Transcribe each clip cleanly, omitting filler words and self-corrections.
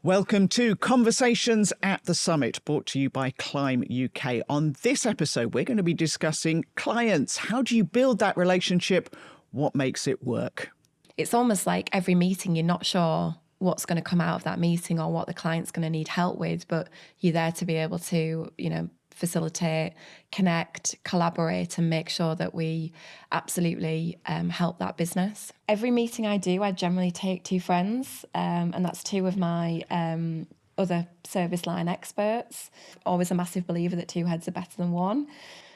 Welcome to Conversations at the Summit, brought to you by Climb UK. On this episode, we're going to be discussing clients. How do you build that relationship? What makes it work? It's almost like every meeting, you're not sure what's going to come out of that meeting or what the client's going to need help with, but you're there to be able to, facilitate, connect, collaborate, and make sure that we absolutely help that business. Every meeting I do, I generally take two friends, and that's two of my other service line experts. Always a massive believer that two heads are better than one.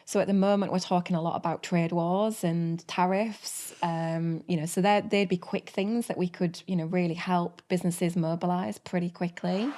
So at the moment, we're talking a lot about trade wars and tariffs, so they'd be quick things that we could, really help businesses mobilise pretty quickly.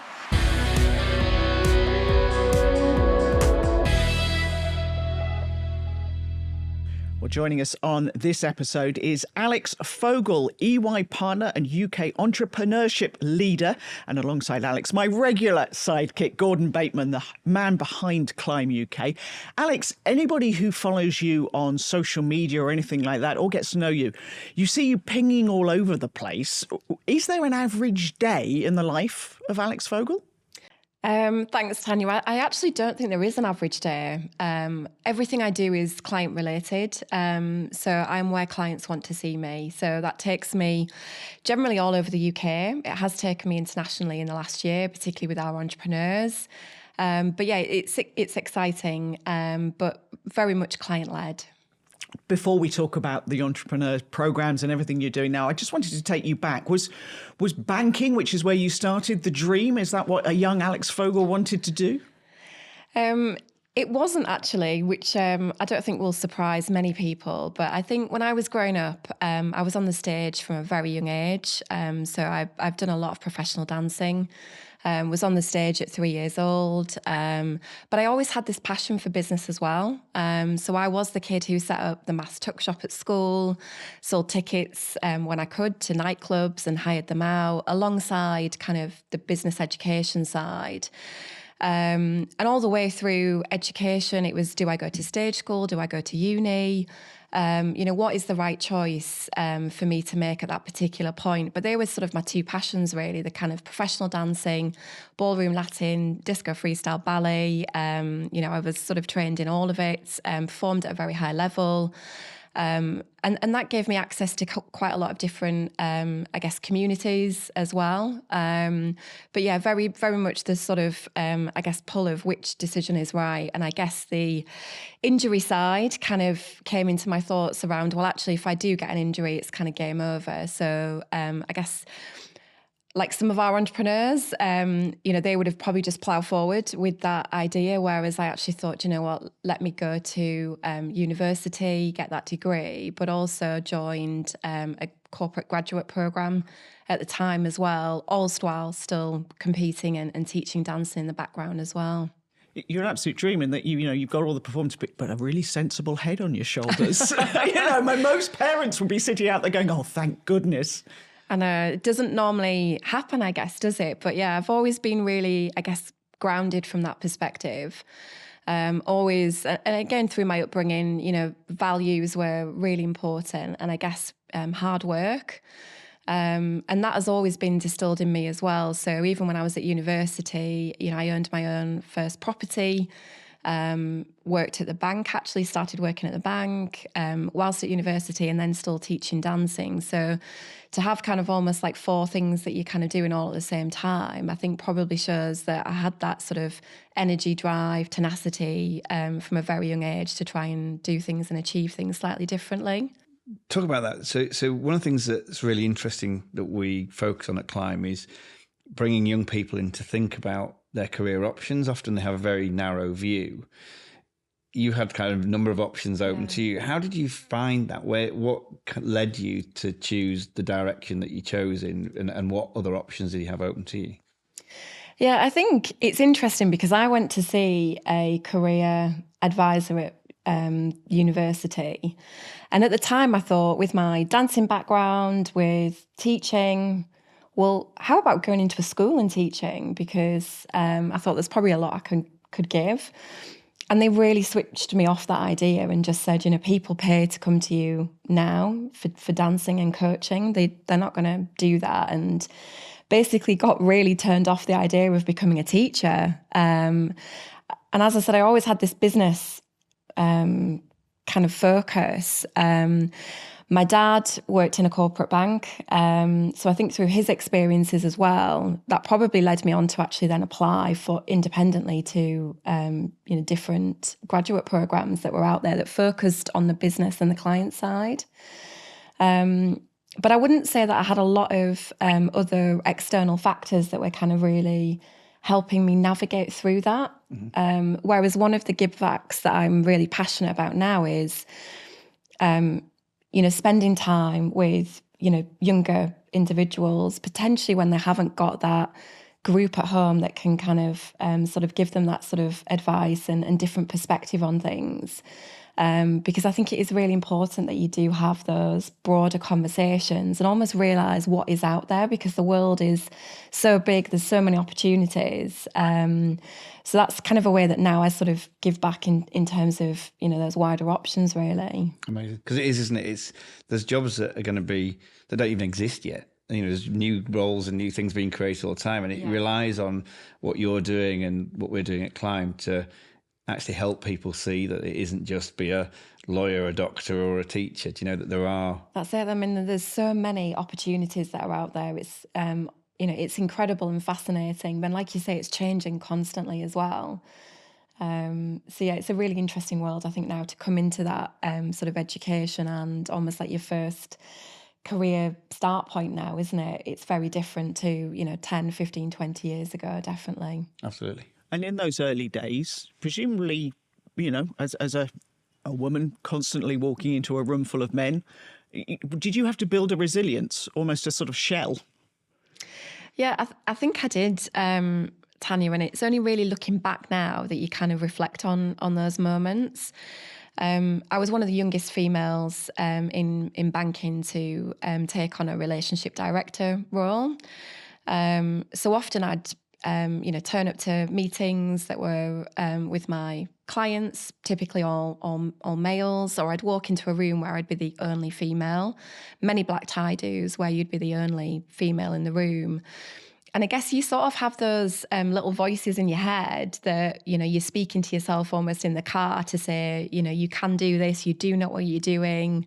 Well, joining us on this episode is Alex Fogal, EY partner and UK entrepreneurship leader. And alongside Alex, my regular sidekick, Gordon Bateman, the man behind Climb UK. Alex, anybody who follows you on social media or anything like that or gets to know you, you see you pinging all over the place. Is there an average day in the life of Alex Fogal? Thanks, Tanya. I actually don't think there is an average day. Everything I do is client related. So I'm where clients want to see me. So that takes me generally all over the UK. It has taken me internationally in the last year, particularly with our entrepreneurs. But yeah, it's exciting, but very much client led. Before we talk about the entrepreneur programs and everything you're doing now, I just wanted to take you back. Was banking, which is where you started, the dream? Is that what a young Alex Fogal wanted to do? It wasn't actually, which I don't think will surprise many people. But I think when I was growing up, I was on the stage from a very young age. So I've done a lot of professional dancing. Was on the stage at 3 years old. But I always had this passion for business as well. So I was the kid who set up the mass tuck shop at school, sold tickets when I could to nightclubs and hired them out alongside kind of the business education side. And all the way through education, it was, do I go to stage school? Do I go to uni? What is the right choice for me to make at that particular point? But they were sort of my two passions, really, the kind of professional dancing, ballroom Latin, disco freestyle ballet. I was sort of trained in all of it, performed at a very high level. And that gave me access to quite a lot of different, communities as well. But yeah, very, very much the sort of, pull of which decision is right. And I guess the injury side kind of came into my thoughts around, well, actually, if I do get an injury, it's kind of game over. So like some of our entrepreneurs, they would have probably just ploughed forward with that idea, whereas I actually thought, let me go to university, get that degree, but also joined a corporate graduate programme at the time as well, all while still competing and teaching dancing in the background as well. You're an absolute dream in that you've got all the performance, but a really sensible head on your shoulders. Most parents would be sitting out there going, "Oh, thank goodness." And it doesn't normally happen, I guess, does it? But yeah, I've always been really, grounded from that perspective. Always, and again, through my upbringing, values were really important, and I guess hard work. And that has always been distilled in me as well. So even when I was at university, I owned my own first property. Worked at the bank, actually started working at the bank whilst at university, and then still teaching dancing. So to have kind of almost like four things that you're kind of doing all at the same time, I think probably shows that I had that sort of energy, drive, tenacity from a very young age to try and do things and achieve things slightly differently. Talk about that. So one of the things that's really interesting that we focus on at Climb is bringing young people in to think about their career options. Often they have a very narrow view. You had kind of a number of options open to you. How did you find that? What led you to choose the direction that you chose and what other options did you have open to you? Yeah, I think it's interesting because I went to see a career advisor at university. And at the time I thought, with my dancing background, with teaching, well, how about going into a school and teaching? Because I thought there's probably a lot I could give. And they really switched me off that idea and just said, people pay to come to you now for dancing and coaching. They're not going to do that. And basically got really turned off the idea of becoming a teacher. And as I said, I always had this business kind of focus. My dad worked in a corporate bank. So I think through his experiences as well, that probably led me on to actually then apply for independently to, different graduate programs that were out there that focused on the business and the client side. But I wouldn't say that I had a lot of other external factors that were kind of really helping me navigate through that. Whereas one of the give backs that I'm really passionate about now is, spending time with, younger individuals, potentially when they haven't got that group at home that can kind of sort of give them that sort of advice and different perspective on things. Because I think it is really important that you do have those broader conversations and almost realise what is out there, because the world is so big, there's so many opportunities. So that's kind of a way that now I sort of give back in terms of, those wider options, really. Amazing. Because it is, isn't it? There's jobs that are going to be, that don't even exist yet. There's new roles and new things being created all the time. And it relies on what you're doing and what we're doing at Climb to actually help people see that it isn't just be a lawyer, a doctor or a teacher. Do you know that there are... That's it. I mean, there's so many opportunities that are out there. It's, it's incredible and fascinating. But like you say, it's changing constantly as well. It's a really interesting world, I think, now to come into that sort of education and almost like your first career start point now, isn't it? It's very different to, 10, 15, 20 years ago, definitely. Absolutely. And in those early days, presumably, as a woman constantly walking into a room full of men, did you have to build a resilience, almost a sort of shell? Yeah, I think I did, Tanya, and it's only really looking back now that you kind of reflect on those moments. I was one of the youngest females in banking to take on a relationship director role. So often I'd turn up to meetings that were with my clients, typically all males, or I'd walk into a room where I'd be the only female. Many black tie do's where you'd be the only female in the room. And I guess you sort of have those little voices in your head that, you're speaking to yourself almost in the car to say, you can do this, you do know what you're doing.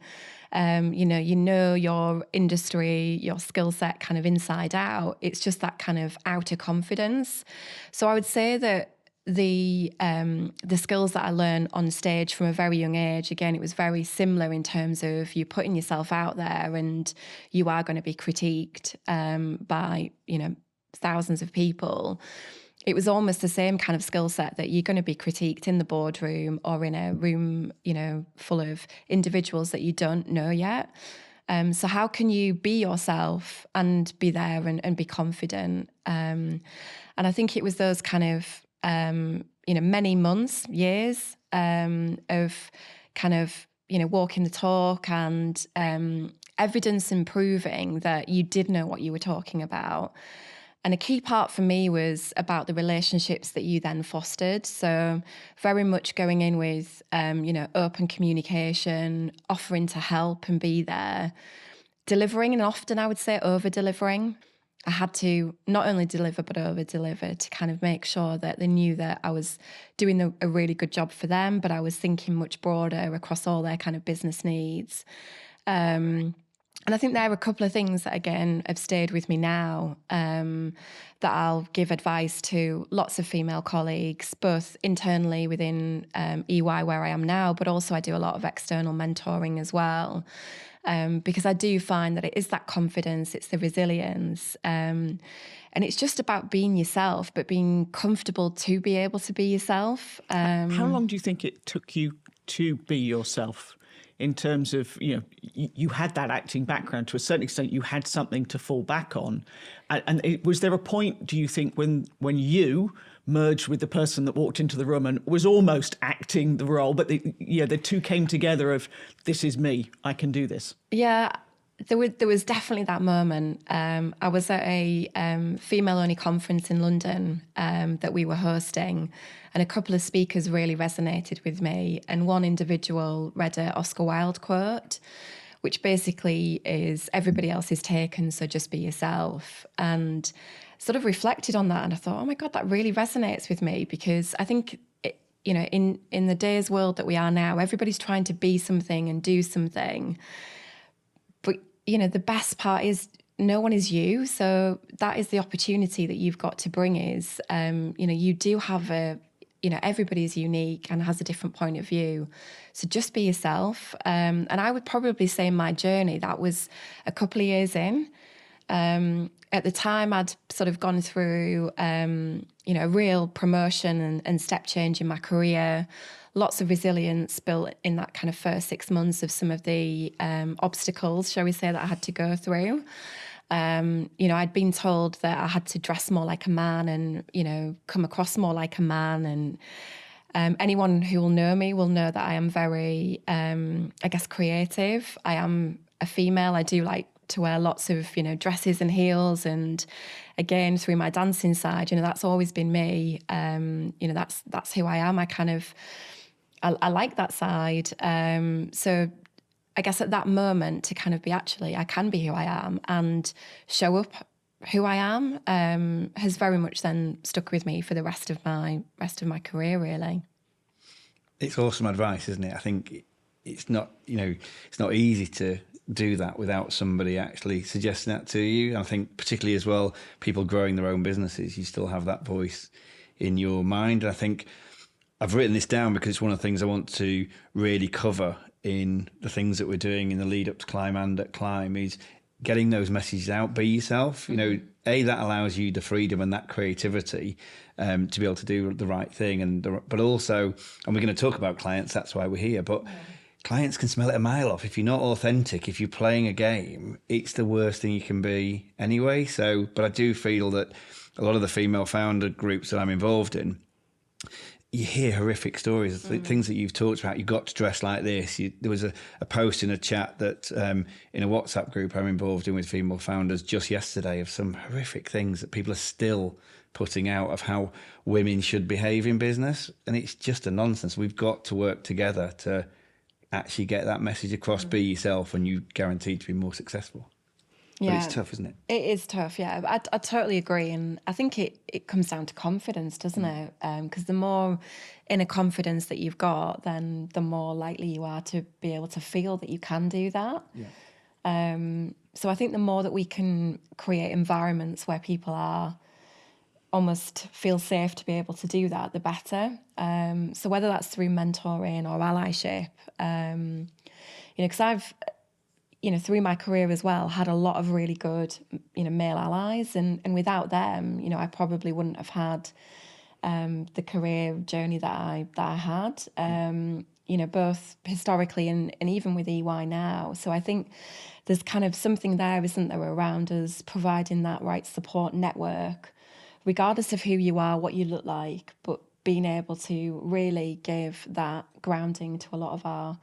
You know your industry, your skill set kind of inside out. It's just that kind of outer confidence. So I would say that the skills that I learned on stage from a very young age, again, it was very similar in terms of you putting yourself out there and you are going to be critiqued by, thousands of people. It was almost the same kind of skill set that you're going to be critiqued in the boardroom or in a room, full of individuals that you don't know yet. So how can you be yourself and be there and be confident? And I think it was those kind of, many months, years of kind of, walking the talk and evidence and proving that you did know what you were talking about. And a key part for me was about the relationships that you then fostered. So very much going in with, open communication, offering to help and be there, delivering, and often I would say over-delivering. I had to not only deliver, but over-deliver to kind of make sure that they knew that I was doing a really good job for them, but I was thinking much broader across all their kind of business needs. And I think there are a couple of things that, again, have stayed with me now that I'll give advice to lots of female colleagues, both internally within EY where I am now, but also I do a lot of external mentoring as well. Because I do find that it is that confidence, it's the resilience, and it's just about being yourself, but being comfortable to be able to be yourself. How long do you think it took you to be yourself? In terms of, you had that acting background to a certain extent, you had something to fall back on. And was there a point, do you think, when you merged with the person that walked into the room and was almost acting the role, but the two came together of, this is me, I can do this? Yeah, there was definitely that moment. I was at a female-only conference in London that we were hosting, and a couple of speakers really resonated with me. And one individual read an Oscar Wilde quote, which basically is everybody else is taken, so just be yourself. And sort of reflected on that, and I thought, oh my God, that really resonates with me, because I think, in the day's world that we are now, everybody's trying to be something and do something. But, the best part is no one is you. So that is the opportunity that you've got to bring is, you do have everybody is unique and has a different point of view. So just be yourself. And I would probably say in my journey, that was a couple of years in. At the time, I'd sort of gone through, a real promotion and step change in my career. Lots of resilience built in that kind of first 6 months of some of the obstacles, shall we say, that I had to go through. I'd been told that I had to dress more like a man and, come across more like a man. And anyone who will know me will know that I am very, creative. I am a female. I do like to wear lots of, dresses and heels. And again, through my dancing side, that's always been me. That's who I am. I like that side. So I guess at that moment to kind of be, actually, I can be who I am and show up who I am, has very much then stuck with me for the rest of my career, really. It's awesome advice, isn't it? I think it's not easy to do that without somebody actually suggesting that to you. And I think particularly as well, people growing their own businesses, you still have that voice in your mind. And I think I've written this down because it's one of the things I want to really cover in the things that we're doing in the lead up to Climb and at Climb is getting those messages out. Be yourself. That allows you the freedom and that creativity to be able to do the right thing. But also, and we're going to talk about clients, that's why we're here, but clients can smell it a mile off. If you're not authentic, if you're playing a game, it's the worst thing you can be anyway. But I do feel that a lot of the female founder groups that I'm involved in, you hear horrific stories, things that you've talked about. You've got to dress like this. There was a post in a chat that in a WhatsApp group I'm involved in with female founders just yesterday of some horrific things that people are still putting out of how women should behave in business. And it's just a nonsense. We've got to work together to actually get that message across. Be yourself and you're guaranteed to be more successful. Yeah. But it's tough, isn't it? It is tough, yeah. I totally agree. And I think it comes down to confidence, doesn't it? Because the more inner confidence that you've got, then the more likely you are to be able to feel that you can do that. Yeah. So I think the more that we can create environments where people are almost feel safe to be able to do that, the better. So whether that's through mentoring or allyship, because I've, through my career as well, had a lot of really good, male allies. And without them, I probably wouldn't have had the career journey that I had, both historically and even with EY now. So I think there's kind of something there, isn't there, around us providing that right support network, regardless of who you are, what you look like, but being able to really give that grounding to a lot of our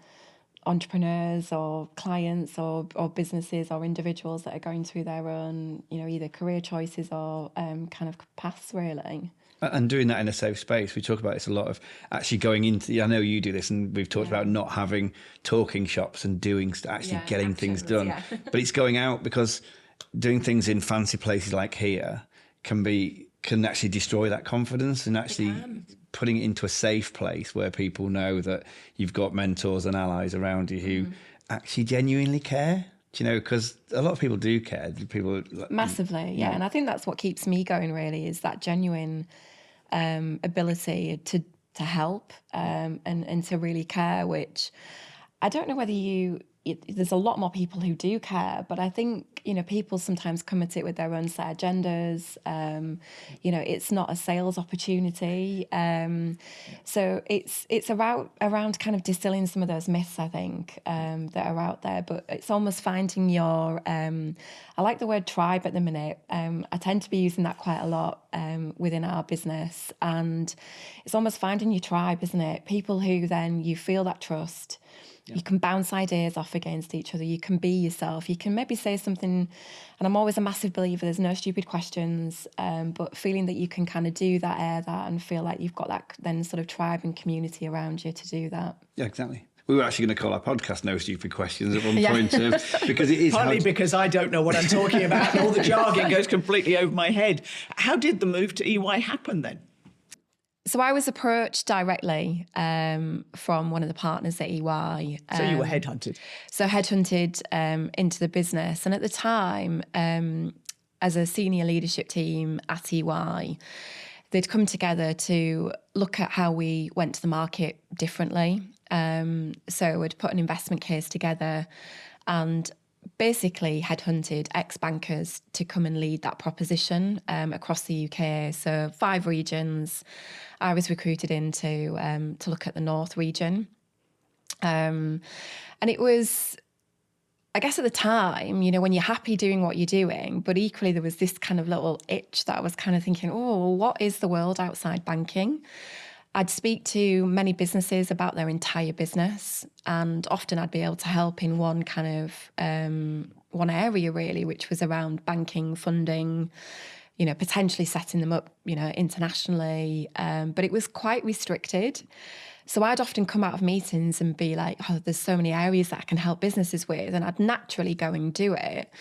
entrepreneurs or clients or businesses or individuals that are going through their own, either career choices or kind of paths, really. And doing that in a safe space. We talk about this a lot of actually going into, I know you do this, and we've talked about not having talking shops and getting things done. Yeah. But it's going out, because doing things in fancy places like here can actually destroy that confidence, and actually putting it into a safe place where people know that you've got mentors and allies around you who actually genuinely care. Because a lot of people do care. People massively, yeah. And I think that's what keeps me going, really, is that genuine ability to help and to really care, which I don't know whether there's a lot more people who do care, but I think, people sometimes come at it with their own set agendas. It's not a sales opportunity. So it's around kind of distilling some of those myths, I think, that are out there, but it's almost finding your, I like the word tribe at the minute. I tend to be using that quite a lot within our business, and it's almost finding your tribe, isn't it? People who then you feel that trust. You can bounce ideas off against each other. You can be yourself. You can maybe say something, and I'm always a massive believer, there's no stupid questions, but feeling that you can kind of do that, air that, and feel like you've got that then sort of tribe and community around you to do that. Yeah, exactly. We were actually going to call our podcast "No Stupid Questions" at one point, because it is partly because I don't know what I'm talking about, and all the jargon goes completely over my head. How did the move to EY happen then? So I was approached directly from one of the partners at EY. So you were headhunted? So headhunted into the business. And at the time, as a senior leadership team at EY, they'd come together to look at how we went to the market differently. So we'd put an investment case together and basically headhunted ex-bankers to come and lead that proposition across the UK. So 5 regions. I was recruited in to look at the North region. And it was, I guess at the time, you know, when you're happy doing what you're doing, but equally there was this kind of little itch that I was kind of thinking, oh, what is the world outside banking? I'd speak to many businesses about their entire business, and often I'd be able to help in one kind of one area really, which was around banking, funding, you know, potentially setting them up, you know, internationally. But it was quite restricted. So I'd often come out of meetings and be like, oh, there's so many areas that I can help businesses with, and I'd naturally go and do it.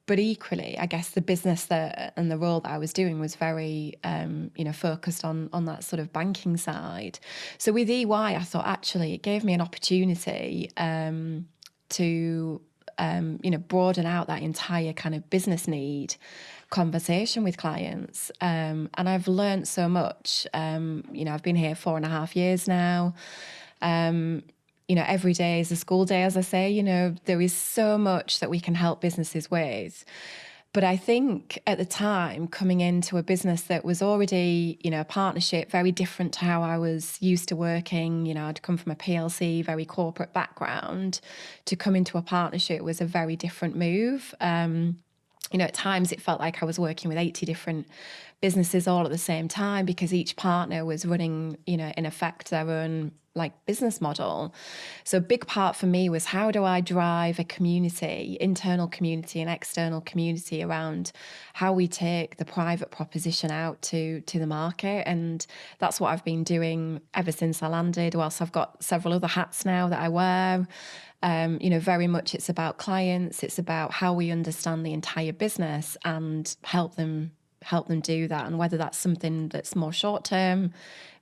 But equally, I guess the business and the role that I was doing was very, you know, focused on that sort of banking side. So with EY, I thought actually it gave me an opportunity to, you know, broaden out that entire kind of business need conversation with clients. And I've learned so much. You know, I've been here 4.5 years now. You know, every day is a school day, as I say. You know, there is so much that we can help businesses with. But I think at the time, coming into a business that was already, you know, a partnership, very different to how I was used to working. You know, I'd come from a PLC, very corporate background. To come into a partnership was a very different move. You know, at times it felt like I was working with 80 different businesses all at the same time, because each partner was running, you know, in effect their own like business model. So a big part for me was, how do I drive a community, internal community and external community, around how we take the private proposition out to the market. And that's what I've been doing ever since I landed, whilst I've got several other hats now that I wear. You know, very much it's about clients. It's about how we understand the entire business and help them do that. And whether that's something that's more short term,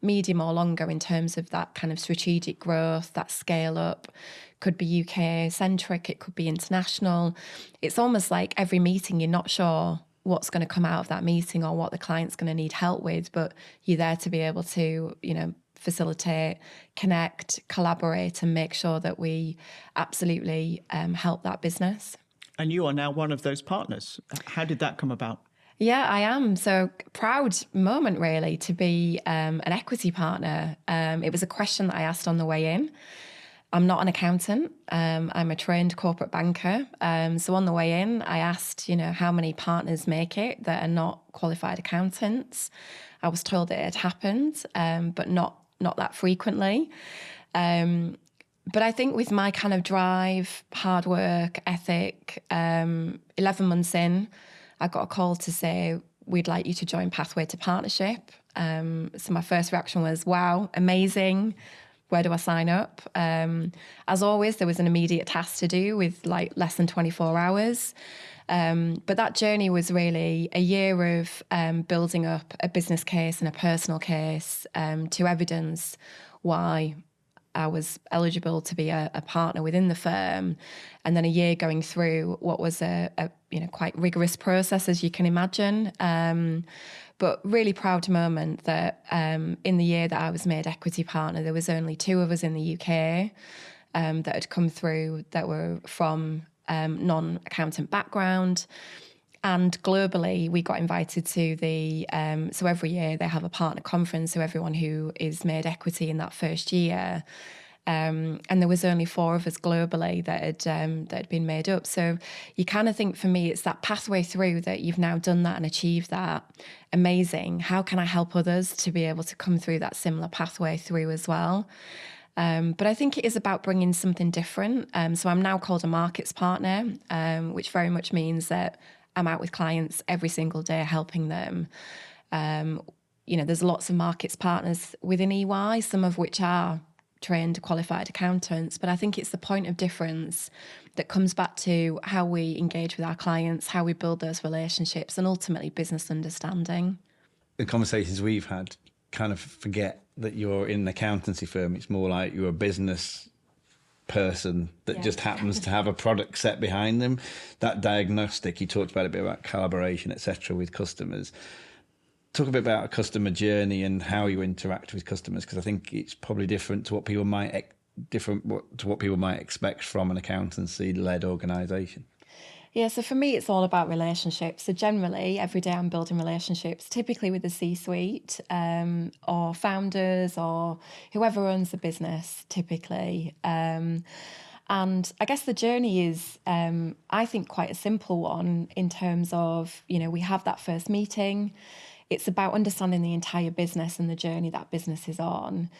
medium or longer, in terms of that kind of strategic growth, that scale up, could be UK centric, it could be international. It's almost like every meeting, you're not sure what's going to come out of that meeting or what the client's going to need help with, but you're there to be able to, you know, facilitate, connect, collaborate, and make sure that we absolutely help that business. And you are now one of those partners. How did that come about? Yeah, I am. So proud moment really to be an equity partner. It was a question that I asked on the way in. I'm not an accountant. I'm a trained corporate banker. So on the way in, I asked, you know, how many partners make it that are not qualified accountants. I was told it had happened, but not that frequently. But I think with my kind of drive, hard work, ethic, 11 months in, I got a call to say, we'd like you to join Pathway to Partnership. So my first reaction was, wow, amazing. Where do I sign up? As always, there was an immediate task to do with like less than 24 hours. But that journey was really a year of building up a business case and a personal case to evidence why I was eligible to be a partner within the firm, and then a year going through what was a you know, quite rigorous process, as you can imagine. But really proud moment that in the year that I was made equity partner, there was only 2 of us in the UK that had come through that were from non-accountant background. And globally, we got invited to the, so every year they have a partner conference, so everyone who is made equity in that first year. And there was only 4 of us globally that had been made up. So you kind of think, for me, it's that pathway through, that you've now done that and achieved that. Amazing. How can I help others to be able to come through that similar pathway through as well? But I think it is about bringing something different. So I'm now called a markets partner, which very much means that I'm out with clients every single day helping them. You know, there's lots of markets partners within EY, some of which are trained, qualified accountants, but I think it's the point of difference that comes back to how we engage with our clients, how we build those relationships, and ultimately business understanding. The conversations we've had kind of forget that you're in an accountancy firm. It's more like you're a business person that just happens to have a product set behind them. That diagnostic, you talked about a bit about collaboration, etc., with customers. Talk a bit about a customer journey and how you interact with customers, because I think it's probably different to what people might expect from an accountancy-led organisation. Yeah, so for me, it's all about relationships. So generally, every day I'm building relationships, typically with the C-suite or founders or whoever owns the business, typically. And I guess the journey is, I think, quite a simple one in terms of, we have that first meeting. It's about understanding the entire business and the journey that business is on.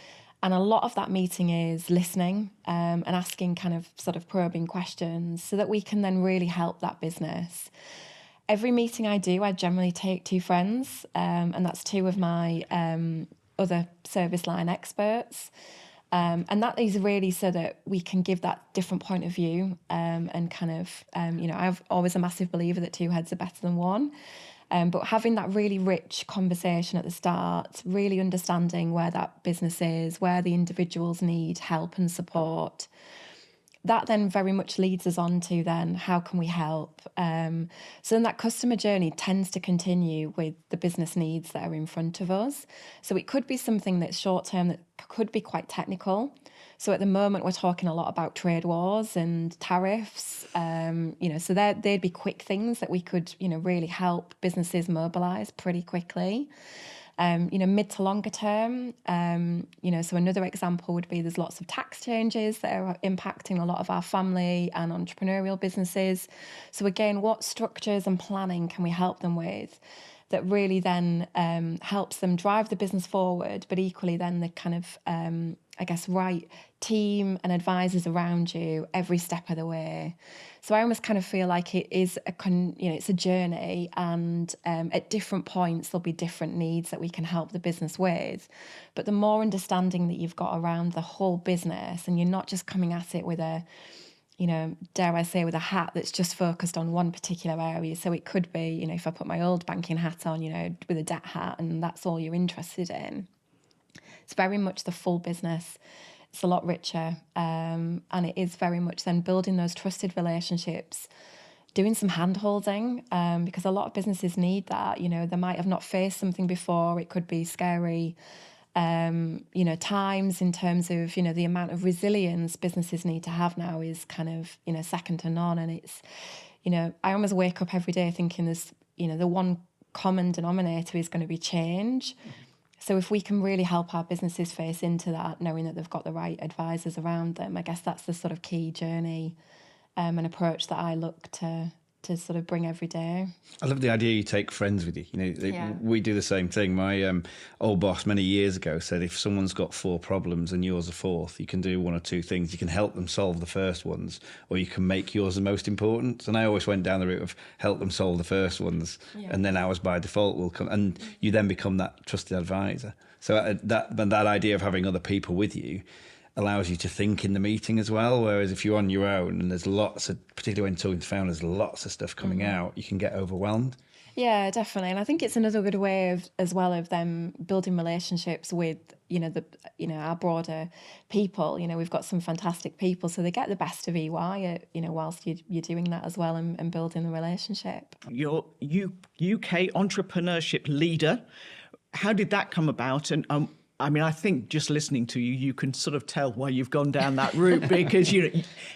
And a lot of that meeting is listening and asking kind of sort of probing questions so that we can then really help that business. Every meeting I do, I generally take 2 friends, and that's 2 of my other service line experts. And that is really so that we can give that different point of view and kind of, I'm always a massive believer that 2 heads are better than 1. But having that really rich conversation at the start, really understanding where that business is, where the individuals need help and support, that then very much leads us on to then how can we help? So then that customer journey tends to continue with the business needs that are in front of us. So it could be something that's short term that could be quite technical. So at the moment, we're talking a lot about trade wars and tariffs, so they'd be quick things that we could, really help businesses mobilise pretty quickly. Mid to longer term, so another example would be there's lots of tax changes that are impacting a lot of our family and entrepreneurial businesses. So again, what structures and planning can we help them with that really then helps them drive the business forward, but equally then the kind of, right team and advisors around you every step of the way. So I almost kind of feel like it is it's a journey, and at different points there'll be different needs that we can help the business with. But the more understanding that you've got around the whole business, and you're not just coming at it with a, dare I say, with a hat that's just focused on one particular area. So it could be, if I put my old banking hat on, with a debt hat, and that's all you're interested in. It's very much the full business. It's a lot richer. And it is very much then building those trusted relationships, doing some hand-holding, because a lot of businesses need that. They might have not faced something before. It could be scary, times in terms of, the amount of resilience businesses need to have now is kind of, second to none. And it's, I almost wake up every day thinking there's, the one common denominator is going to be change. So if we can really help our businesses face into that, knowing that they've got the right advisors around them, I guess that's the sort of key journey and approach that I look to sort of bring every day. I love the idea you take friends with you. We do the same thing. My old boss many years ago said if someone's got 4 problems and yours are 4th, you can do one or 2 things. You can help them solve the first ones, or you can make yours the most important. And I always went down the route of help them solve the first ones, and then ours by default will come. And you then become that trusted advisor. So that idea of having other people with you allows you to think in the meeting as well. Whereas if you're on your own and there's lots of, particularly when talking to founders, lots of stuff coming out, you can get overwhelmed. Yeah, definitely. And I think it's another good way of them building relationships with, our broader people. We've got some fantastic people, so they get the best of EY, whilst you're doing that as well and building the relationship. You're UK entrepreneurship leader. How did that come about? And I think just listening to you, you can sort of tell why you've gone down that route because,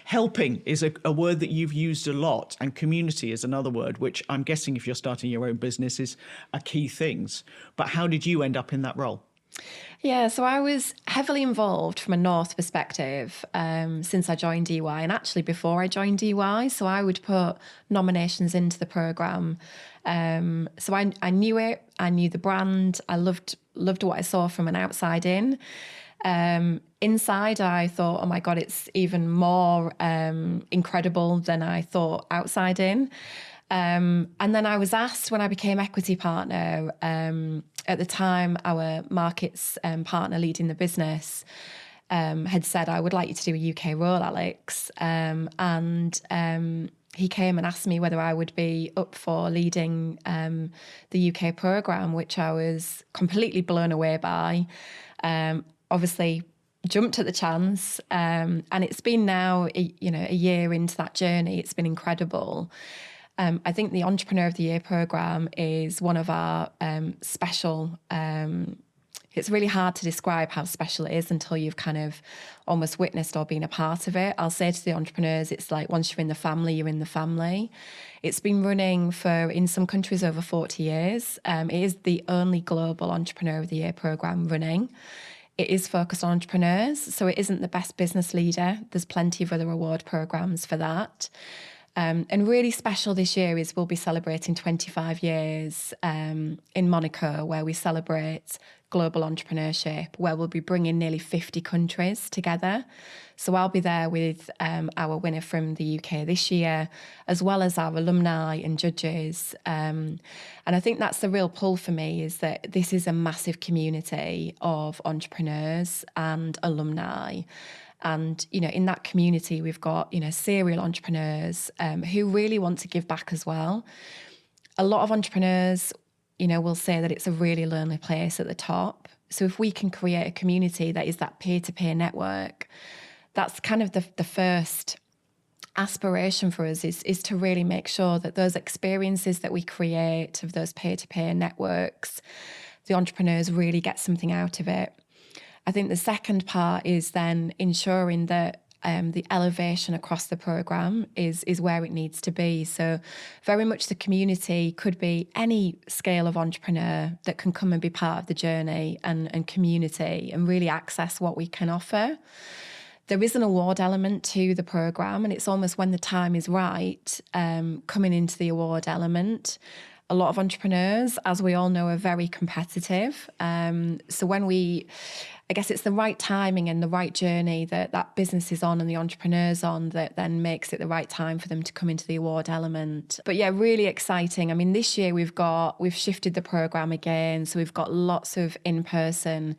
helping is a word that you've used a lot, and community is another word, which I'm guessing if you're starting your own business are key things. But how did you end up in that role? Yeah, so I was heavily involved from a North perspective since I joined EY, and actually before I joined EY. So I would put nominations into the programme. So I knew it, I knew the brand, I loved what I saw from an outside in. Inside, I thought, oh my God, it's even more incredible than I thought outside in. And then I was asked when I became equity partner, at the time, our markets partner leading the business, had said, I would like you to do a UK role, Alex. He came and asked me whether I would be up for leading the UK programme, which I was completely blown away by. Obviously, jumped at the chance, and it's been now, a year into that journey. It's been incredible. I think the Entrepreneur of the Year programme is one of our special. It's really hard to describe how special it is until you've kind of almost witnessed or been a part of it. I'll say to the entrepreneurs, it's like once you're in the family, you're in the family. It's been running for, in some countries, over 40 years. It is the only global Entrepreneur of the Year programme running. It is focused on entrepreneurs, so it isn't the best business leader. There's plenty of other award programmes for that. And really special this year is we'll be celebrating 25 years in Monaco, where we celebrate global entrepreneurship, where we'll be bringing nearly 50 countries together. So I'll be there with our winner from the UK this year, as well as our alumni and judges. And I think that's the real pull for me, is that this is a massive community of entrepreneurs and alumni. And, in that community, we've got, serial entrepreneurs who really want to give back as well. A lot of entrepreneurs, will say that it's a really lonely place at the top. So if we can create a community that is that peer-to-peer network, that's kind of the first aspiration for us, is to really make sure that those experiences that we create of those peer-to-peer networks, the entrepreneurs really get something out of it. I think the second part is then ensuring that the elevation across the programme is where it needs to be. So very much the community could be any scale of entrepreneur that can come and be part of the journey and community and really access what we can offer. There is an award element to the programme, and it's almost when the time is right, coming into the award element. A lot of entrepreneurs, as we all know, are very competitive. So I guess it's the right timing and the right journey that business is on and the entrepreneur's on that then makes it the right time for them to come into the award element. But yeah, really exciting. I mean, this year we've shifted the programme again. So we've got lots of in-person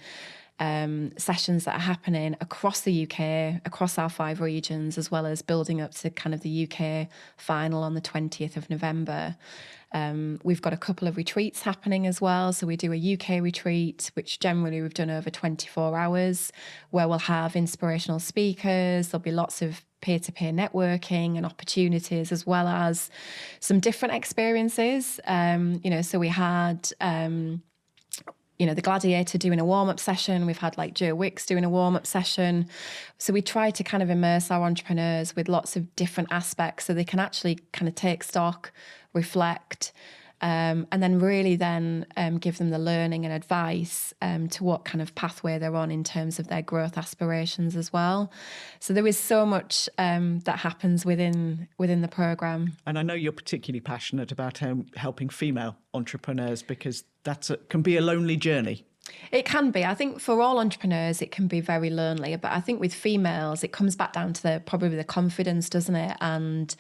sessions that are happening across the UK, across our 5 regions, as well as building up to kind of the UK final on the 20th of November. We've got a couple of retreats happening as well. So we do a UK retreat, which generally we've done over 24 hours, where we'll have inspirational speakers. There'll be lots of peer-to-peer networking and opportunities, as well as some different experiences. So we had the Gladiator doing a warm-up session. We've had like Joe Wicks doing a warm-up session. So we try to kind of immerse our entrepreneurs with lots of different aspects so they can actually kind of take stock, reflect, and then really give them the learning and advice to what kind of pathway they're on in terms of their growth aspirations as well. So there is so much that happens within the programme. And I know you're particularly passionate about helping female entrepreneurs, because can be a lonely journey. It can be. I think for all entrepreneurs, it can be very lonely. But I think with females, it comes back down to probably the confidence, doesn't it? And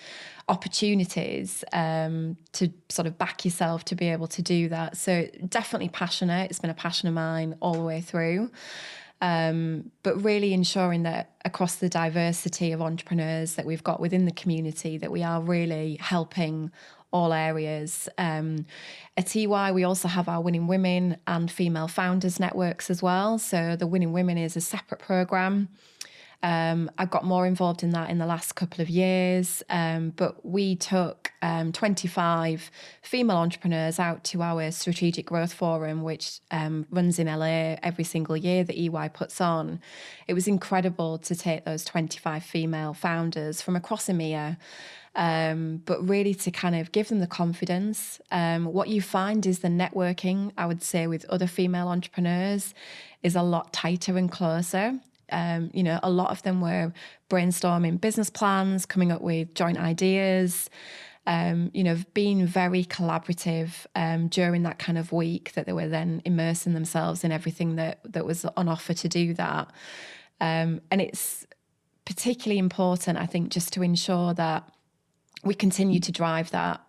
opportunities to sort of back yourself to be able to do that. So definitely passionate. It's been a passion of mine all the way through. But really ensuring that across the diversity of entrepreneurs that we've got within the community, that we are really helping all areas. At EY, we also have our Winning Women and Female Founders networks as well. So the Winning Women is a separate programme. I got more involved in that in the last couple of years, but we took 25 female entrepreneurs out to our Strategic Growth Forum, which runs in LA every single year that EY puts on. It was incredible to take those 25 female founders from across EMEA, but really to kind of give them the confidence. What you find is the networking, I would say, with other female entrepreneurs is a lot tighter and closer. A lot of them were brainstorming business plans, coming up with joint ideas, being very collaborative during that kind of week that they were then immersing themselves in everything that was on offer to do that. And it's particularly important, I think, just to ensure that we continue to drive that.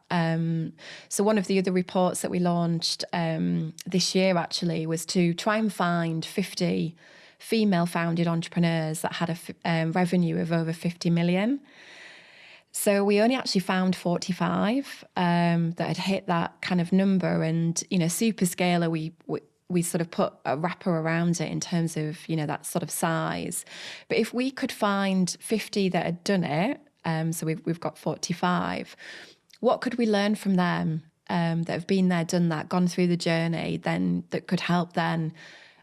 So one of the other reports that we launched this year actually was to try and find 50 female-founded entrepreneurs that had a revenue of over 50 million. So we only actually found 45 that had hit that kind of number. And, Superscaler, we sort of put a wrapper around it in terms of, that sort of size. But if we could find 50 that had done it, so we've got 45, what could we learn from them that have been there, done that, gone through the journey, then that could help then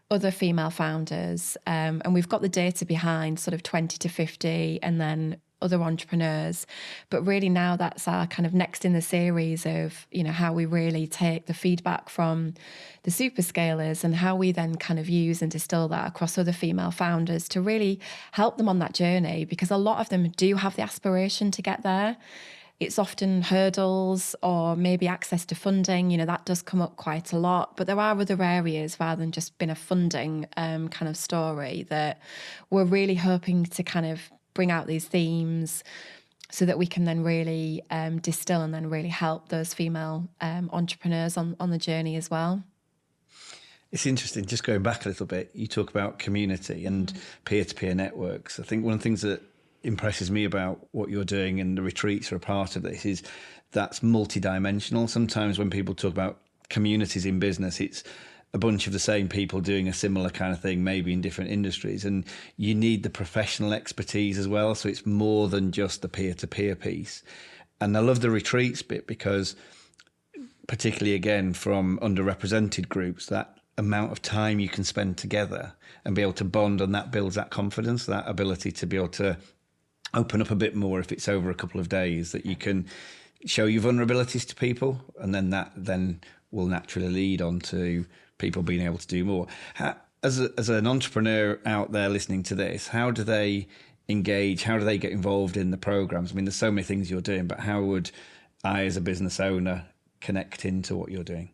other female founders? And we've got the data behind sort of 20 to 50 and then other entrepreneurs. But really now that's our kind of next in the series of, how we really take the feedback from the superscalers and how we then kind of use and distill that across other female founders to really help them on that journey, because a lot of them do have the aspiration to get there. It's often hurdles or maybe access to funding, that does come up quite a lot. But there are other areas rather than just being a funding kind of story that we're really hoping to kind of bring out these themes so that we can then really distill and then really help those female entrepreneurs on the journey as well. It's interesting, just going back a little bit, you talk about community and peer-to-peer networks. I think one of the things that impresses me about what you're doing, and the retreats are a part of this, is that's multidimensional. Sometimes when people talk about communities in business, it's a bunch of the same people doing a similar kind of thing, maybe in different industries. And you need the professional expertise as well. So it's more than just the peer-to-peer piece. And I love the retreats bit because, particularly again, from underrepresented groups, that amount of time you can spend together and be able to bond, and that builds that confidence, that ability to be able to open up a bit more if it's over a couple of days, that you can show your vulnerabilities to people, and then that then will naturally lead on to people being able to do more. As an entrepreneur out there listening to this, how do they engage? How do they get involved in the programs? I mean, there's so many things you're doing, but how would I, as a business owner, connect into what you're doing?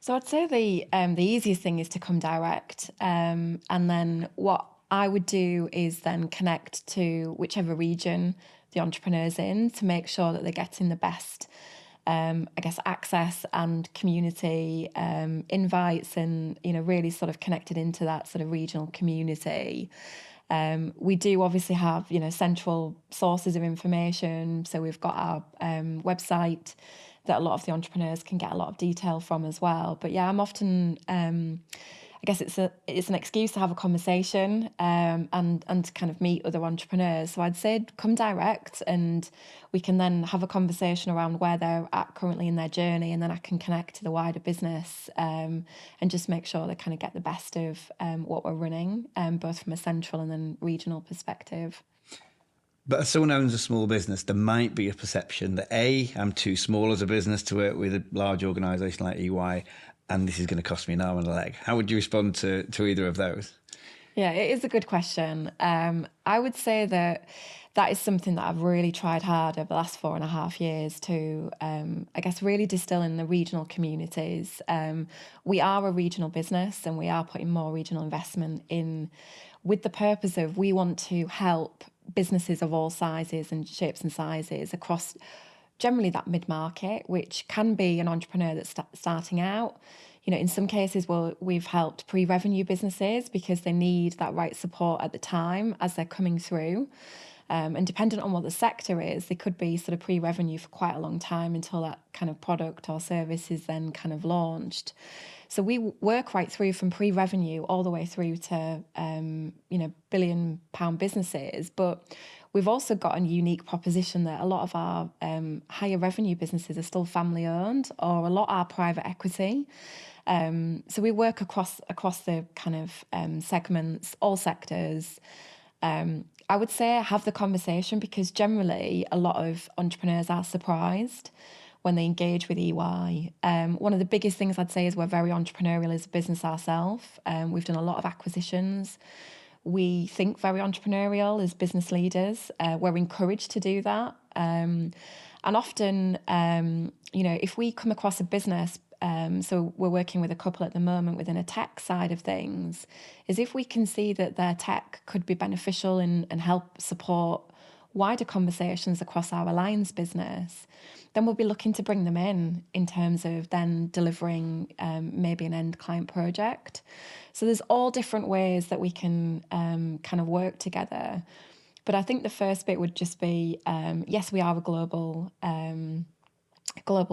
So I'd say the easiest thing is to come direct, and then what I would do is then connect to whichever region the entrepreneur's in to make sure that they're getting the best access and community invites, and really sort of connected into that sort of regional community. We do obviously have central sources of information, so we've got our website that a lot of the entrepreneurs can get a lot of detail from as well. But yeah, I'm often I guess it's an excuse to have a conversation and to kind of meet other entrepreneurs. So I'd say come direct, and we can then have a conversation around where they're at currently in their journey, and then I can connect to the wider business and just make sure they kind of get the best of what we're running, both from a central and then regional perspective. But as someone who owns a small business, there might be a perception that I'm too small as a business to work with a large organisation like EY, and this is going to cost me an arm and a leg. How would you respond to either of those? Yeah, it is a good question. I would say that is something that I've really tried hard over the last 4.5 years to, really distill in the regional communities. We are a regional business, and we are putting more regional investment in with the purpose of we want to help businesses of all sizes and shapes and sizes across generally that mid-market, which can be an entrepreneur that's starting out. In some cases, we've helped pre-revenue businesses because they need that right support at the time as they're coming through. And dependent on what the sector is, they could be sort of pre-revenue for quite a long time until that kind of product or service is then kind of launched. So we work right through from pre-revenue all the way through to, billion-pound businesses. But we've also got a unique proposition that a lot of our higher revenue businesses are still family-owned, or a lot are private equity. So we work across the kind of segments, all sectors. I would say have the conversation, because generally a lot of entrepreneurs are surprised when they engage with EY. One of the biggest things I'd say is we're very entrepreneurial as a business ourselves. We've done a lot of acquisitions. We think very entrepreneurial as business leaders. We're encouraged to do that. And often, if we come across a business, so we're working with a couple at the moment within a tech side of things, is if we can see that their tech could be beneficial and help support wider conversations across our alliance business, then we'll be looking to bring them in terms of then delivering maybe an end client project. So there's all different ways that we can kind of work together. But I think the first bit would just be, yes, we are a global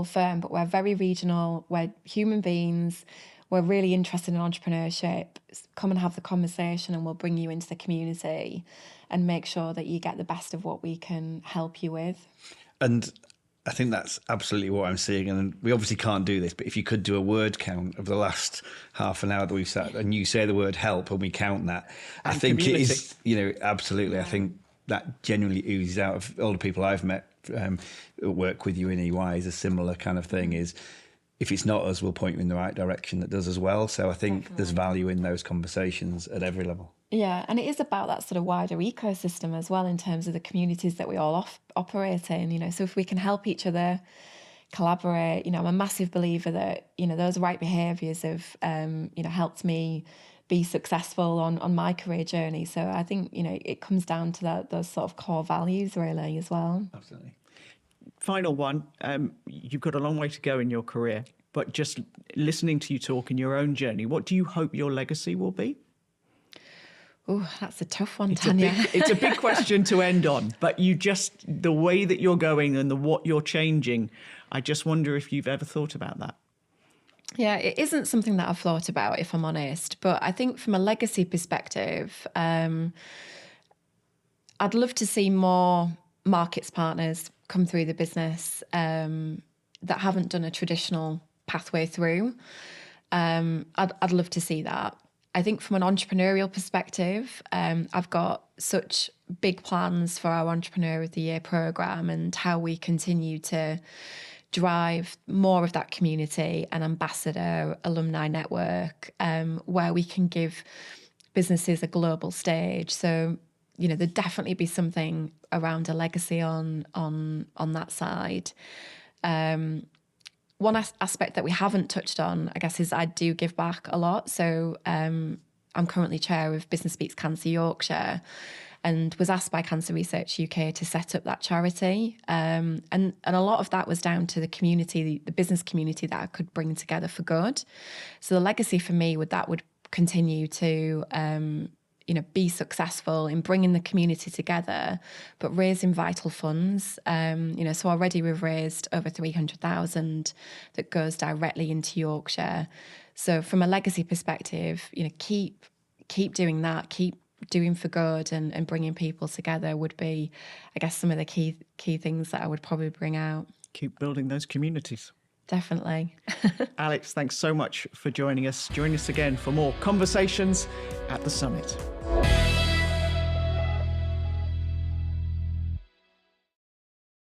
firm, but we're very regional. We're human beings. We're really interested in entrepreneurship. Come and have the conversation and we'll bring you into the community and make sure that you get the best of what we can help you with. And I think that's absolutely what I'm seeing. And we obviously can't do this, but if you could do a word count of the last half an hour that we've sat and you say the word help and we count that, I think community. it is, absolutely. I think that genuinely oozes out of all the people I've met who work with you in EY is a similar kind of thing is, if it's not us, we'll point you in the right direction that does as well. So I think there's value in those conversations at every level. Yeah, and it is about that sort of wider ecosystem as well in terms of the communities that we all operate in, so if we can help each other, collaborate, I'm a massive believer that, those right behaviours have, helped me be successful on my career journey. So I think, it comes down to those sort of core values really as well. Absolutely. Final one, you've got a long way to go in your career, but just listening to you talk in your own journey, what do you hope your legacy will be? Oh, that's a tough one, Tanya. It's a big question to end on, but the way that you're going and what you're changing, I just wonder if you've ever thought about that. Yeah, it isn't something that I've thought about, if I'm honest, but I think from a legacy perspective, I'd love to see more markets partners come through the business that haven't done a traditional pathway through. I'd love to see that. I think from an entrepreneurial perspective, I've got such big plans for our Entrepreneur of the Year programme and how we continue to drive more of that community and ambassador alumni network where we can give businesses a global stage. So, there'd definitely be something around a legacy on that side. One aspect that we haven't touched on, I guess, is I do give back a lot. So I'm currently chair of Business Beats Cancer Yorkshire and was asked by Cancer Research UK to set up that charity. And a lot of that was down to the community, the business community that I could bring together for good. So the legacy for me would continue to be successful in bringing the community together, but raising vital funds. So already we've raised over 300,000 that goes directly into Yorkshire. So from a legacy perspective, keep doing that, keep doing for good and bringing people together would be, I guess, some of the key things that I would probably bring out. Keep building those communities. Definitely. Alex, thanks so much for joining us. Join us again for more conversations at the summit.